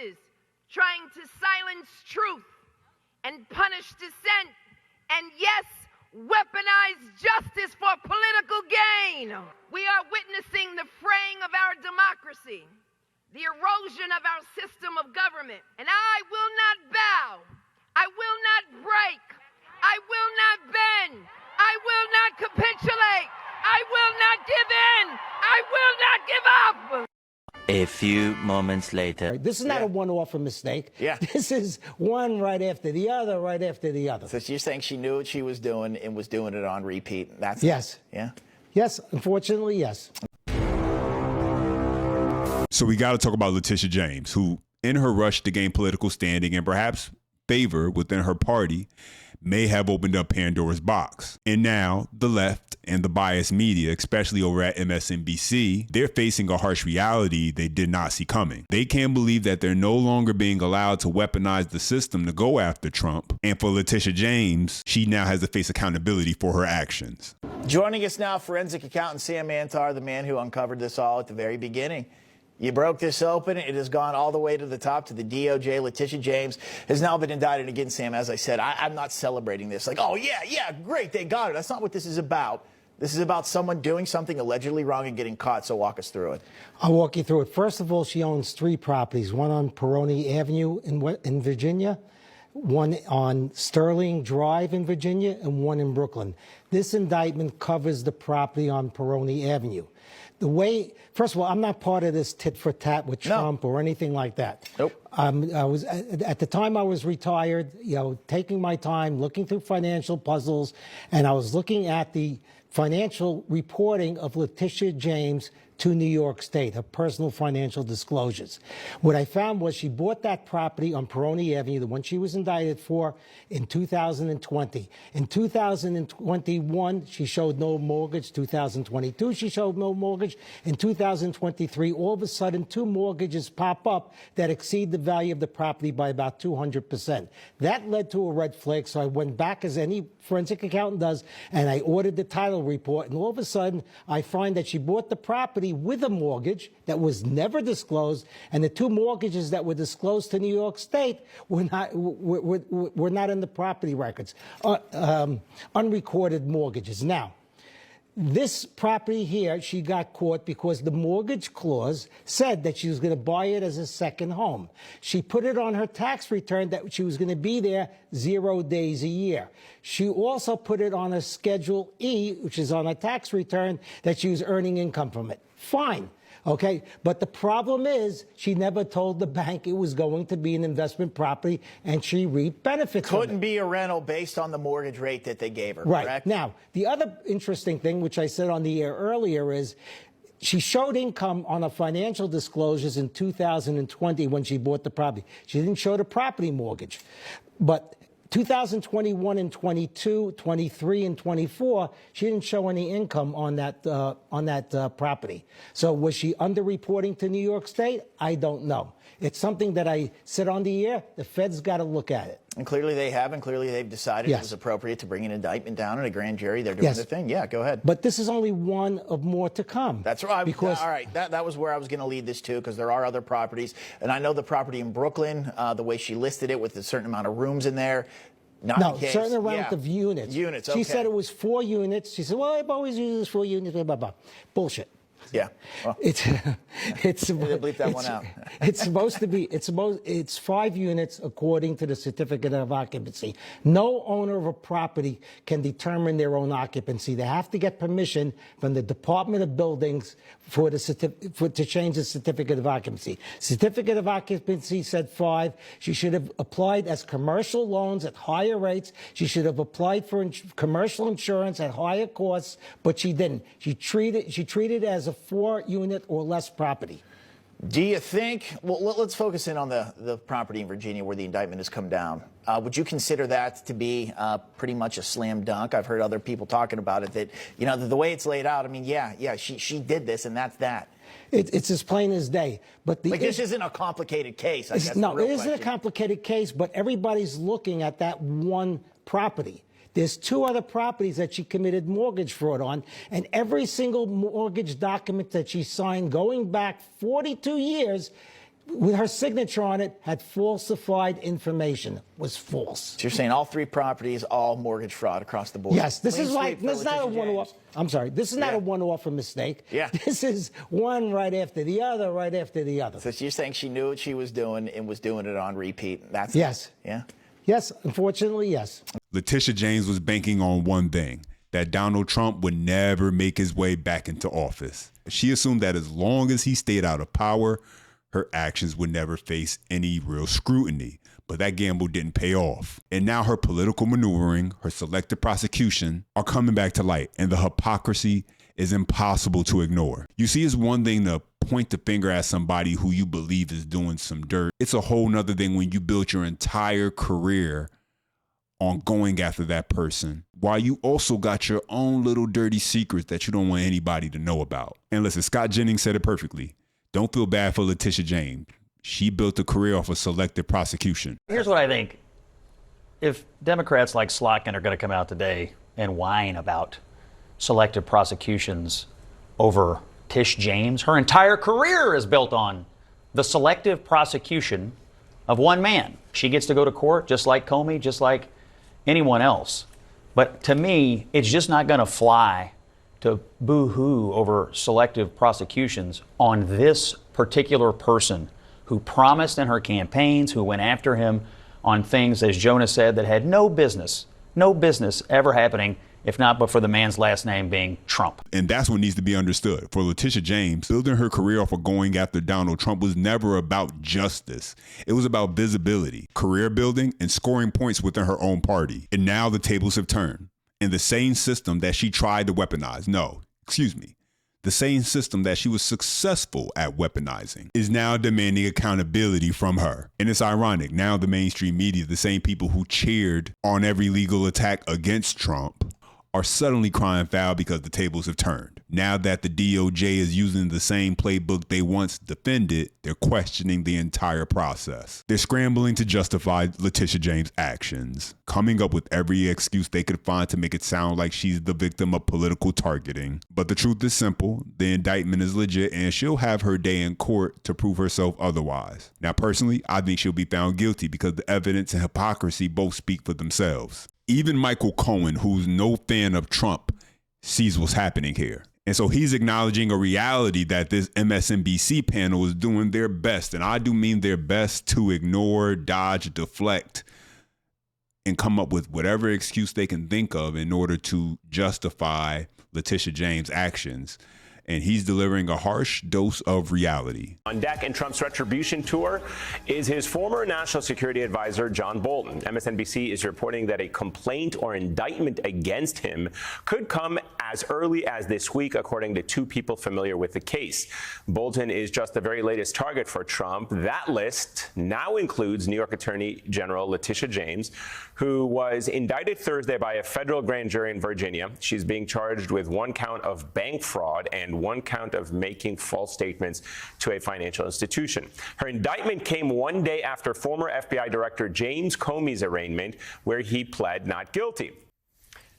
voices trying to silence truth and punish dissent, and yes, weaponize justice for political gain. We are witnessing the fraying of our democracy, the erosion of our system of government, and I will not bow, I will not break, I will not bend, I will not capitulate, I will not give in, I will not give up. A few moments later. This is not a one-off mistake. Yeah. This is one right after the other, right after the other. So you're saying she knew what she was doing and was doing it on repeat. That's yes. Yeah. Yes, unfortunately, yes. So we got to talk about Letitia James, who, in her rush to gain political standing and perhaps favor within her party, may have opened up Pandora's box. And now the left and the biased media, especially over at MSNBC, they're facing a harsh reality they did not see coming. They can't believe that they're no longer being allowed to weaponize the system to go after Trump. And for Letitia James, she now has to face accountability for her actions. Joining us now, forensic accountant Sam Antar, the man who uncovered this all at the very beginning. You broke this open. It has gone all the way to the top, to the DOJ. Letitia James has now been indicted again, Sam. As I said, I'm not celebrating this. Like, oh, yeah, great, they got her. That's not what this is about. This is about someone doing something allegedly wrong and getting caught, so walk us through it. I'll walk you through it. First of all, she owns 3 properties, one on Peroni Avenue in Virginia, one on Sterling Drive in Virginia, and one in Brooklyn. This indictment covers the property on Peroni Avenue. The way, first of all, I'm not part of this tit for tat with Trump or anything like that. Nope. I was at the time I was retired, taking my time, looking through financial puzzles, and I was looking at the financial reporting of Letitia James to New York State, her personal financial disclosures. What I found was she bought that property on Peroni Avenue, the one she was indicted for, in 2020. In 2021, she showed no mortgage. 2022, she showed no mortgage. In 2023, all of a sudden, 2 mortgages pop up that exceed the value of the property by about 200%. That led to a red flag, so I went back, as any forensic accountant does, and I ordered the title report, and all of a sudden, I find that she bought the property with a mortgage that was never disclosed, and the 2 mortgages that were disclosed to New York State were not in the property records, unrecorded mortgages. Now, this property here, she got caught because the mortgage clause said that she was going to buy it as a second home. She put it on her tax return that she was going to be there 0 days a year. She also put it on a Schedule E, which is on a tax return, that she was earning income from it. Fine. Okay, but the problem is she never told the bank it was going to be an investment property, and she reaped benefits from it. Couldn't be a rental based on the mortgage rate that they gave her, right. Correct? Now, the other interesting thing, which I said on the air earlier, is she showed income on her financial disclosures in 2020 when she bought the property. She didn't show the property mortgage. But 2021 and 22, 23 and 24, she didn't show any income on that property. So was she underreporting to New York State? I don't know. It's something that I said on the air. The Fed's got to look at it. And clearly they have, and clearly they've decided it was appropriate to bring an indictment down in a grand jury. They're doing their thing. Yeah, go ahead. But this is only one of more to come. That's right. Because all right, that was where I was going to lead this to, because there are other properties. And I know the property in Brooklyn, the way she listed it with a certain amount of rooms in there. No, certain amount of units. Units, okay. She said it was 4 units. She said, well, I've always used 4 units, blah, blah, blah. Bullshit. Yeah. Well, it's bleep that one out. It's supposed to be, it's 5 units according to the certificate of occupancy. No owner of a property can determine their own occupancy. They have to get permission from the Department of Buildings to change the certificate of occupancy. Certificate of occupancy said 5. She should have applied as commercial loans at higher rates. She should have applied for commercial insurance at higher costs, but she didn't. She treated it as a 4-unit or less property. Do you think, well, let's focus in on the property in Virginia where the indictment has come down. Would you consider that to be pretty much a slam dunk? I've heard other people talking about it, that, the way it's laid out, I mean, she did this, and that's that. It's as plain as day. But this isn't a complicated case, I guess. No, it isn't a complicated case, but everybody's looking at that one property. There's 2 other properties that she committed mortgage fraud on, and every single mortgage document that she signed going back 42 years with her signature on it, had falsified information. It was false. So you're saying all 3 properties, all mortgage fraud across the board? Yes, this Clean is like, sweep for this is not a Letitia one-off. James. I'm sorry, this is not a one-off mistake. Yeah. This is one right after the other, right after the other. So you're saying she knew what she was doing and was doing it on repeat? That's Yes. Yeah. Yes, unfortunately, yes. Letitia James was banking on one thing, that Donald Trump would never make his way back into office. She assumed that as long as he stayed out of power, her actions would never face any real scrutiny. But that gamble didn't pay off. And now her political maneuvering, her selective prosecution are coming back to light, and the hypocrisy is impossible to ignore. You see, it's one thing to point the finger at somebody who you believe is doing some dirt. It's a whole nother thing when you built your entire career on going after that person, while you also got your own little dirty secrets that you don't want anybody to know about. And listen, Scott Jennings said it perfectly. Don't feel bad for Letitia James. She built a career off of selective prosecution. Here's what I think. If Democrats like Slotkin are going to come out today and whine about selective prosecutions over Tish James, her entire career is built on the selective prosecution of one man. She gets to go to court just like Comey, just like anyone else. But to me, it's just not going to fly to boo-hoo over selective prosecutions on this particular person who promised in her campaigns, who went after him on things, as Jonah said, that had no business ever happening, if not but for the man's last name being Trump. And that's what needs to be understood. For Letitia James, building her career off of going after Donald Trump was never about justice. It was about visibility, career building, and scoring points within her own party. And now the tables have turned. And the same system that she tried to weaponize, the same system that she was successful at weaponizing is now demanding accountability from her. And it's ironic. Now the mainstream media, the same people who cheered on every legal attack against Trump, are suddenly crying foul because the tables have turned. Now that the DOJ is using the same playbook they once defended, they're questioning the entire process. They're scrambling to justify Letitia James' actions, coming up with every excuse they could find to make it sound like she's the victim of political targeting. But the truth is simple. The indictment is legit, and she'll have her day in court to prove herself otherwise. Now, personally, I think she'll be found guilty because the evidence and hypocrisy both speak for themselves. Even Michael Cohen, who's no fan of Trump, sees what's happening here. And so he's acknowledging a reality that this MSNBC panel is doing their best, and I do mean their best, to ignore, dodge, deflect, and come up with whatever excuse they can think of in order to justify Letitia James' actions. And he's delivering a harsh dose of reality. On deck in Trump's retribution tour is his former national security advisor, John Bolton. MSNBC is reporting that a complaint or indictment against him could come as early as this week, according to 2 people familiar with the case. Bolton is just the very latest target for Trump. That list now includes New York Attorney General Letitia James, who was indicted Thursday by a federal grand jury in Virginia. She's being charged with 1 count of bank fraud and 1 count of making false statements to a financial institution. Her indictment came 1 day after former FBI Director James Comey's arraignment, where he pled not guilty.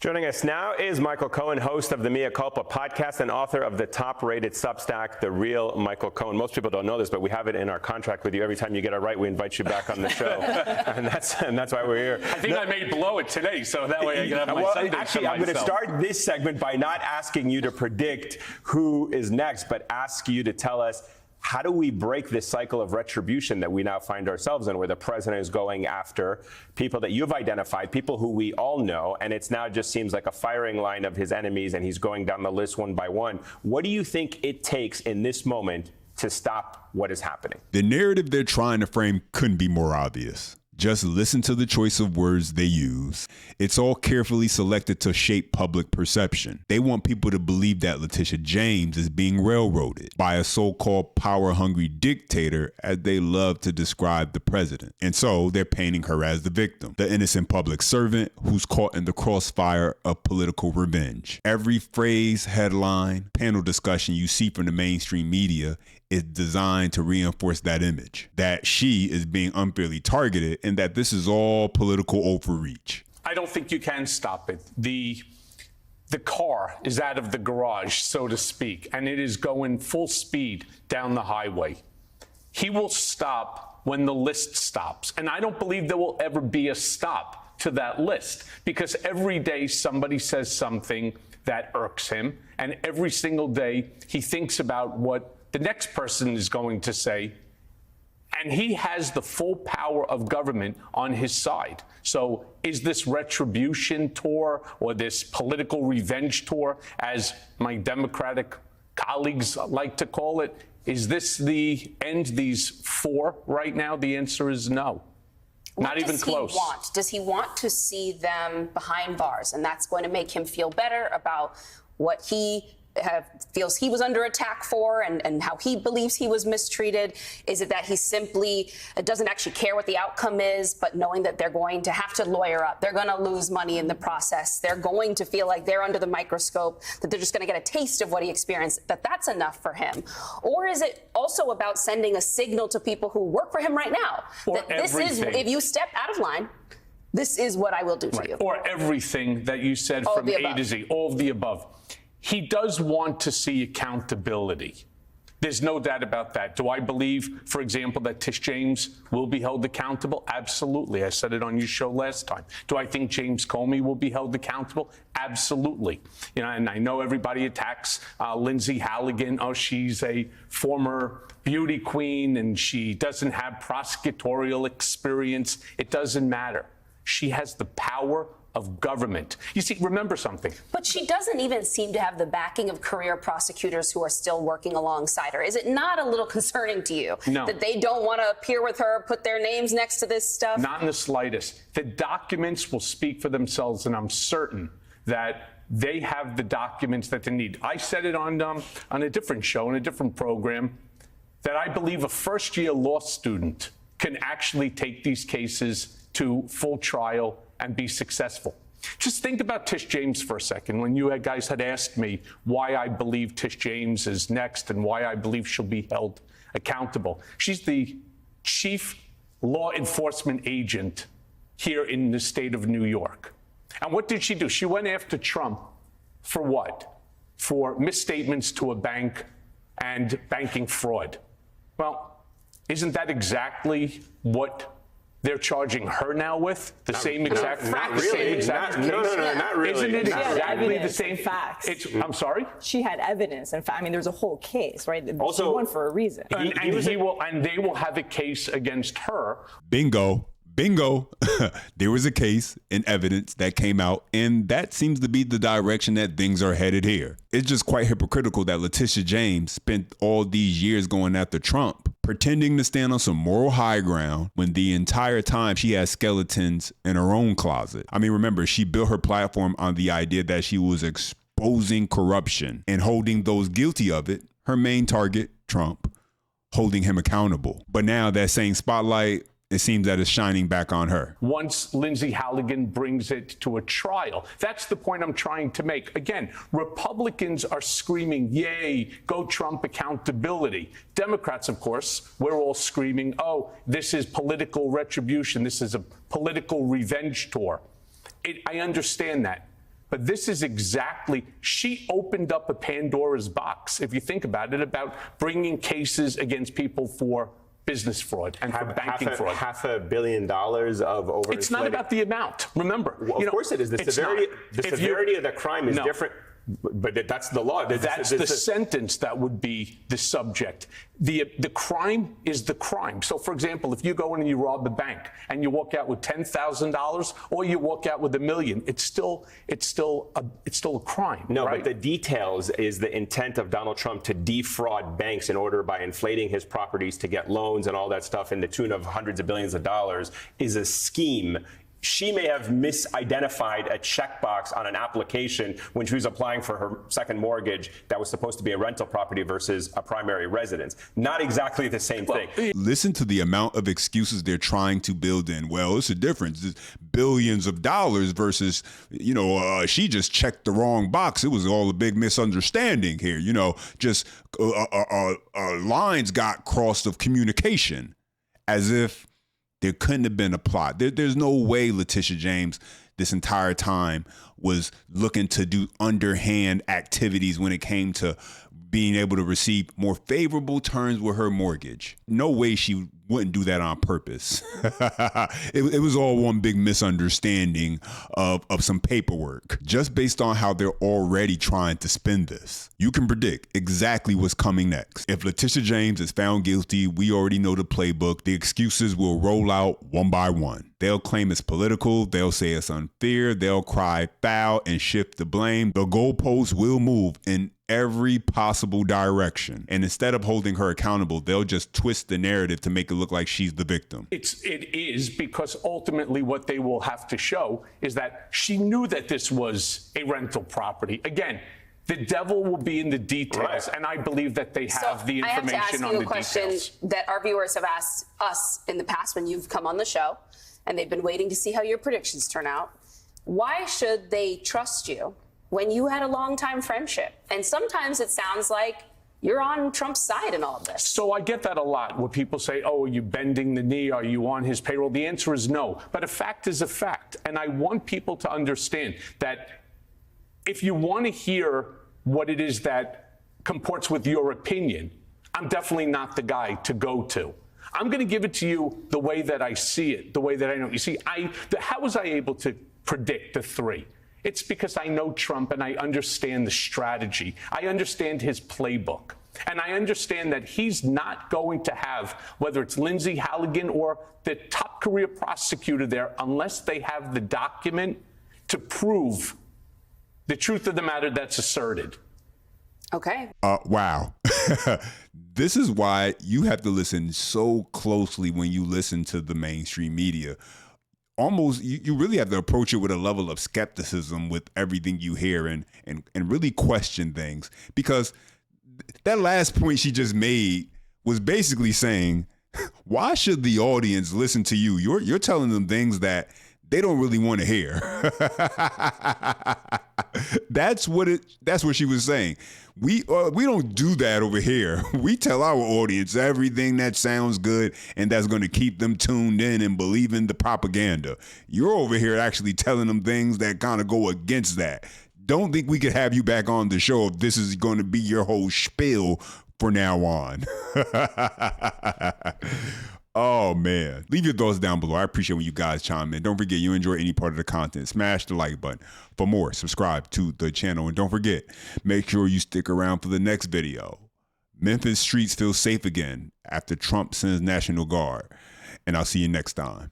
Joining us now is Michael Cohen, host of the Mea Culpa podcast and author of the top-rated Substack, The Real Michael Cohen. Most people don't know this, but we have it in our contract with you. Every time you get it right, we invite you back on the show, and that's why we're here. I think I may blow it today, so that way I can have my Sunday actually, to I'm going to myself. start this segment by not asking you to predict who is next, but ask you to tell us, how do we break this cycle of retribution that we now find ourselves in, where the president is going after people that you've identified, people who we all know, and it's now just seems like a firing line of his enemies, and he's going down the list one by one. What do you think it takes in this moment to stop what is happening? The narrative they're trying to frame couldn't be more obvious. Just listen to the choice of words they use. It's all carefully selected to shape public perception. They want people to believe that Letitia James is being railroaded by a so-called power-hungry dictator, as they love to describe the president. And so they're painting her as the victim, the innocent public servant who's caught in the crossfire of political revenge. Every phrase, headline, panel discussion you see from the mainstream media is designed to reinforce that image, that she is being unfairly targeted and that this is all political overreach. I don't think you can stop it. The car is out of the garage, so to speak, and it is going full speed down the highway. he will stop when the list stops. And I don't believe there will ever be a stop to that list, because every day somebody says something that irks him, and every single day he thinks about what the next person is going to say, and he has the full power of government on his side. So is this retribution tour, or this political revenge tour, as my Democratic colleagues like to call it, is this the end, these four right now? The answer is no. Not even close. Does he want to see them behind bars, and that's going to make him feel better about what he feels he was under attack for, and how he believes he was mistreated? Is it that he simply doesn't actually care what the outcome is, but knowing that they're going to have to lawyer up, they're going to lose money in the process, they're going to feel like they're under the microscope, that they're just going to get a taste of what he experienced, that's enough for him? Or is it also about sending a signal to people who work for him right now that this is, if you step out of line, this is what I will do to you? Or everything that you said from A to Z, all of the above. He does want to see accountability. There's no doubt about that. Do I believe, for example, that Tish James will be held accountable? Absolutely. I said it on your show last time. Do I think James Comey will be held accountable? Absolutely. You know, and I know everybody attacks Lindsay Halligan. Oh, she's a former beauty queen and she doesn't have prosecutorial experience. It doesn't matter. She has the power of government. You see, remember something. But she doesn't even seem to have the backing of career prosecutors who are still working alongside her. Is it not a little concerning to you that they don't want to appear with her, put their names next to this stuff? Not in the slightest. The documents will speak for themselves, and I'm certain that they have the documents that they need. I said it on a different show, on a different program, that I believe a first-year law student can actually take these cases to full trial and be successful. Just think about Tish James for a second. When you guys had asked me why I believe Tish James is next and why I believe she'll be held accountable. She's the chief law enforcement agent here in the state of New York. And what did she do? She went after Trump for what? For misstatements to a bank and banking fraud. Well, isn't that exactly what they're charging her now with? The same exact case? Not really. Not really. Isn't it exactly the same facts? I'm sorry? She had evidence. In fact, I mean, there's a whole case, right? Also, she won for a reason. And they will have a case against her. Bingo. There was a case and evidence that came out, and that seems to be the direction that things are headed here. It's just quite hypocritical that Letitia James spent all these years going after Trump, pretending to stand on some moral high ground when the entire time she has skeletons in her own closet. I mean, remember, she built her platform on the idea that she was exposing corruption and holding those guilty of it, her main target, Trump, holding him accountable. But now that same spotlight, it seems that it's shining back on her. Once Lindsay Halligan brings it to a trial. That's the point I'm trying to make. Again, Republicans are screaming, yay, go Trump accountability. Democrats, of course, we're all screaming, oh, this is political retribution. This is a political revenge tour. I understand that. But this is exactly, she opened up a Pandora's box, if you think about it, about bringing cases against people for business fraud and for banking fraud. $500 million of overinflated. It's not about the amount. Remember, well, of course it is. The severity of the crime is different. But that's the law. That's the sentence that would be the subject. The crime is the crime. So, for example, if you go in and you rob the bank and you walk out with $10,000 or you walk out with $1 million, it's still a crime. No, right? but the details is the intent of Donald Trump to defraud banks in order by inflating his properties to get loans and all that stuff in the tune of hundreds of billions of dollars is a scheme. She may have misidentified a checkbox on an application when she was applying for her second mortgage that was supposed to be a rental property versus a primary residence. Not exactly the same thing. Listen to the amount of excuses they're trying to build in. Well, it's a difference. It's billions of dollars versus, she just checked the wrong box. It was all a big misunderstanding here. Just lines got crossed of communication, as if there couldn't have been a plot. There's no way Letitia James this entire time was looking to do underhand activities when it came to being able to receive more favorable terms with her mortgage. No way she wouldn't do that on purpose. It was all one big misunderstanding of some paperwork, just based on how they're already trying to spin this. You can predict exactly what's coming next. If Letitia James is found guilty, we already know the playbook. The excuses will roll out one by one. They'll claim it's political. They'll say it's unfair. They'll cry foul and shift the blame. The goalposts will move in every possible direction. And instead of holding her accountable, they'll just twist the narrative to make it look like she's the victim. It is because ultimately what they will have to show is that she knew that this was a rental property. Again, the devil will be in the details, and I believe that they have the information on the details. I have to ask you a question that our viewers have asked us in the past when you've come on the show, and they've been waiting to see how your predictions turn out. Why should they trust you when you had a long-time friendship? And sometimes it sounds like you're on Trump's side in all of this. So I get that a lot, where people say, oh, are you bending the knee? Are you on his payroll? The answer is no. But a fact is a fact. And I want people to understand that if you want to hear what it is that comports with your opinion, I'm definitely not the guy to go to. I'm going to give it to you the way that I see it, the way that I know. You see, how was I able to predict the three? It's because I know Trump and I understand the strategy. I understand his playbook. And I understand that he's not going to have, whether it's Lindsay Halligan or the top career prosecutor there, unless they have the document to prove the truth of the matter that's asserted. Okay. Wow. This is why you have to listen so closely when you listen to the mainstream media. Almost, you really have to approach it with a level of skepticism with everything you hear and really question things. Because that last point she just made was basically saying, why should the audience listen to you? You're telling them things that they don't really want to hear. That's what she was saying. We don't do that over here. We tell our audience everything that sounds good and that's going to keep them tuned in and believing the propaganda. You're over here actually telling them things that kind of go against that. Don't think we could have you back on the show if this is going to be your whole spiel for now on. Oh, man. Leave your thoughts down below. I appreciate when you guys chime in. Don't forget, you enjoy any part of the content, smash the like button. For more, subscribe to the channel. And don't forget, make sure you stick around for the next video. Memphis streets feel safe again after Trump sends National Guard. And I'll see you next time.